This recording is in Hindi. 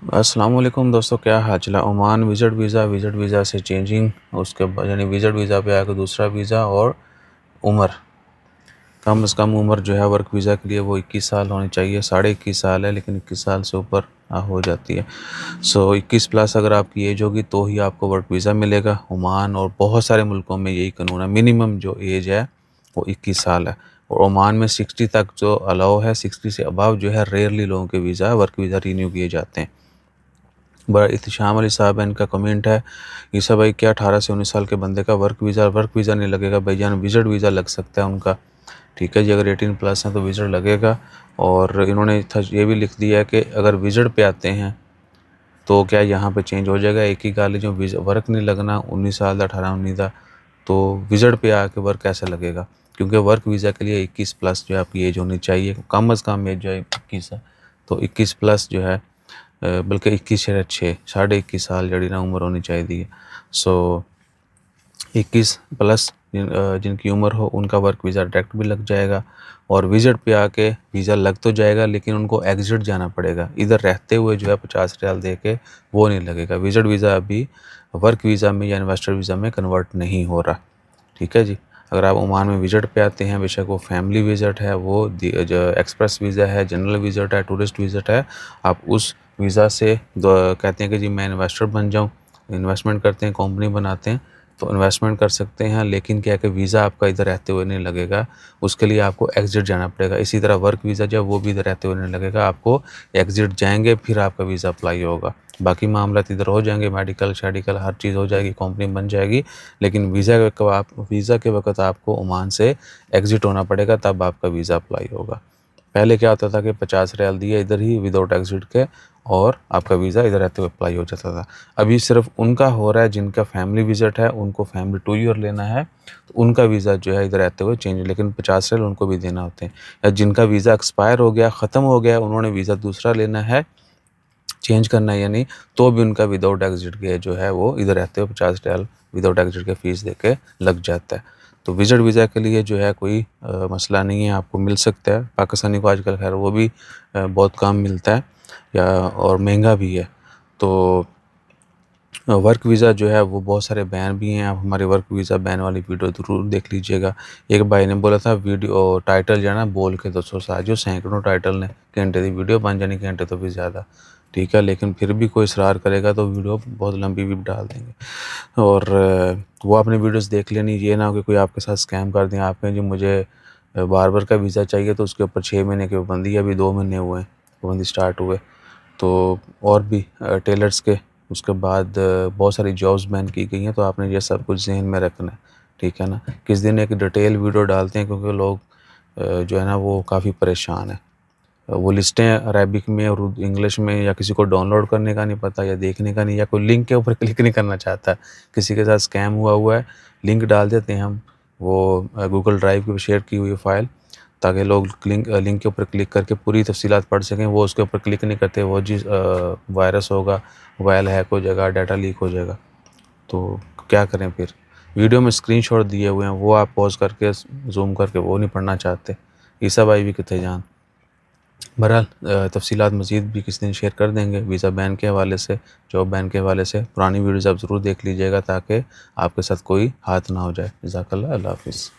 अस्सलाम वालेकुम दोस्तों, क्या हाल चाल है। ओमान विज़िट वीज़ा से चेंजिंग, उसके बाद यानी विज़िट वीज़ा पे आकर दूसरा वीज़ा और उम्र, कम से कम उम्र जो है वर्क वीज़ा के लिए वो 21 साल होनी चाहिए। 21.5 साल है, लेकिन 21 साल से ऊपर हो जाती है। 21 प्लस अगर आपकी एज होगी तो ही आपको वर्क वीज़ा मिलेगा। ओमान और बहुत सारे मुल्कों में यही कानून है। मिनिमम जो एज है वो 21 साल है, और ओमान में 60 तक जो अलाउ है। 60 से अबव जो है रेयरली लोगों के वीज़ा वर्क वीज़ा रीन्यू किए जाते हैं। बड़ा इत्तेशाम अली साहब है, इनका कमेंट है, ईसा भाई क्या 18 से 19 साल के बंदे का वर्क वीज़ा नहीं लगेगा? भाईजान विज़िट वीज़ा लग सकता है उनका, ठीक है जी। अगर 18 प्लस हैं तो विज़िट लगेगा। और इन्होंने ये भी लिख दिया है कि अगर विज़िट पे आते हैं तो क्या यहाँ पे चेंज हो जाएगा? एक ही गाली जो वर्क नहीं लगना 19 साल का, 18-19 का, तो विज़िट पे आके वर्क कैसे लगेगा? क्योंकि वर्क वीज़ा के लिए 21 प्लस जो है आपकी एज होनी चाहिए, कम अज़ कम एज जो है 21 है। तो 21 प्लस जो है, बल्कि 21 साढ़े 21 साल जड़ी ना उम्र होनी चाहिए। सो 21 प्लस जिनकी उम्र हो उनका वर्क वीज़ा डायरेक्ट भी लग जाएगा, और विज़िट पे आके वीज़ा लग तो जाएगा, लेकिन उनको एग्ज़िट जाना पड़ेगा। इधर रहते हुए जो है 50 रियाल दे के वो नहीं लगेगा। विज़िट वीज़ा अभी वर्क वीज़ा में या इन्वेस्टर वीज़ा में कन्वर्ट नहीं हो रहा, ठीक है जी। अगर आप ओमान में विज़िट पे आते हैं, बेशक वो फैमिली विज़िट है, वो जो एक्सप्रेस वीज़ा है, जनरल विज़िट है, टूरिस्ट विज़िट है, आप उस वीज़ा से कहते हैं कि जी मैं इन्वेस्टर बन जाऊँ, इन्वेस्टमेंट करते हैं, कंपनी बनाते हैं, तो इन्वेस्टमेंट कर सकते हैं। लेकिन क्या है कि वीज़ा आपका इधर रहते हुए नहीं लगेगा, उसके लिए आपको एग्ज़िट जाना पड़ेगा। इसी तरह वर्क वीज़ा जो है वो भी इधर रहते हुए नहीं लगेगा, आपको एग्ज़िट जाएंगे फिर आपका वीज़ा अप्लाई होगा। बाकी मामला इधर हो जाएंगे, मेडिकल शेडिकल हर चीज़ हो जाएगी, कंपनी बन जाएगी, लेकिन वीज़ा के वक्त आपको ओमान से एग्ज़िट होना पड़ेगा, तब आपका वीज़ा अप्लाई होगा। पहले क्या होता था कि 50 रियाल दिए इधर ही विदाउट एग्ज़िट के, और आपका वीज़ा इधर रहते हुए अप्लाई हो जाता था। अभी सिर्फ उनका हो रहा है जिनका फैमिली विज़िट है, उनको फैमिली 2 ईयर लेना है, तो उनका वीज़ा जो है इधर रहते हुए चेंज, लेकिन 50 रियाल उनको भी देना होते हैं। या जिनका वीज़ा एक्सपायर हो गया, ख़त्म हो गया, उन्होंने वीज़ा दूसरा लेना है, चेंज करना है यानी, तो भी उनका विदाउट एग्ज़िट के जो है वो इधर रहते हुए 50 रियाल विदाउट एग्ज़िट के फ़ीस दे के लग जाता है। तो विज़िट वीज़ा के लिए जो है कोई मसला नहीं है, आपको मिल सकता है। पाकिस्तानी को आजकल खैर वो भी बहुत कम मिलता है, या और महंगा भी है। तो वर्क वीज़ा जो है वो बहुत सारे बैन भी हैं। आप हमारे वर्क वीज़ा बैन वाली वीडियो ज़रूर देख लीजिएगा। एक भाई ने बोला था वीडियो टाइटल जो है ना बोल के दसो साजो, सैकड़ों टाइटल ने घंटे की वीडियो बन जानी, घंटे तो भी ज़्यादा, ठीक है। लेकिन फिर भी कोई इसरार करेगा तो वीडियो बहुत लंबी भी डाल देंगे, और वो अपनी वीडियोज़ देख लेनी। ये ना हो कि कोई आपके साथ स्कैम कर दें, आपने जी मुझे बार्बर का वीज़ा चाहिए तो उसके ऊपर 6 महीने की पाबंदी, अभी 2 महीने हुए हैं पाबंदी स्टार्ट हुए। तो और भी टेलर्स के, उसके बाद बहुत सारी जॉब्स बैन की गई हैं। तो आपने ये सब कुछ ज़हन में रखना है, ठीक है ना। किस दिन एक डिटेल वीडियो डालते हैं, क्योंकि लोग जो है ना वो काफ़ी परेशान हैं। वो लिस्टें अरेबिक में और इंग्लिश में, या किसी को डाउनलोड करने का नहीं पता, या देखने का नहीं, या कोई लिंक के ऊपर क्लिक नहीं करना चाहता। किसी के साथ स्कैम हुआ है, लिंक डाल देते हैं हम, वो गूगल ड्राइव पे शेयर की हुई फ़ाइल, ताकि लोग लिंक के ऊपर क्लिक करके पूरी तफ़सीलात पढ़ सकें। वो उसके ऊपर क्लिक नहीं करते, वो जिस वायरस होगा, मोबाइल हैक हो जाएगा, डाटा लीक हो जाएगा। तो क्या करें फिर? वीडियो में स्क्रीनशॉट दिए हुए हैं, वो आप पॉज़ करके ज़ूम करके वो नहीं पढ़ना चाहते। ईसा भाई भी कितने जान। बहरहाल तफ़सीलात मज़ीद भी किसी दिन शेयर कर देंगे वीज़ा बैन के हवाले से, जॉब बैन के हवाले से। पुरानी वीडियोज़ आप ज़रूर देख लीजिएगा ताकि आपके साथ कोई हाथ ना हो जाए। जज़ाकल्लाह, अल्लाह हाफ़िज़।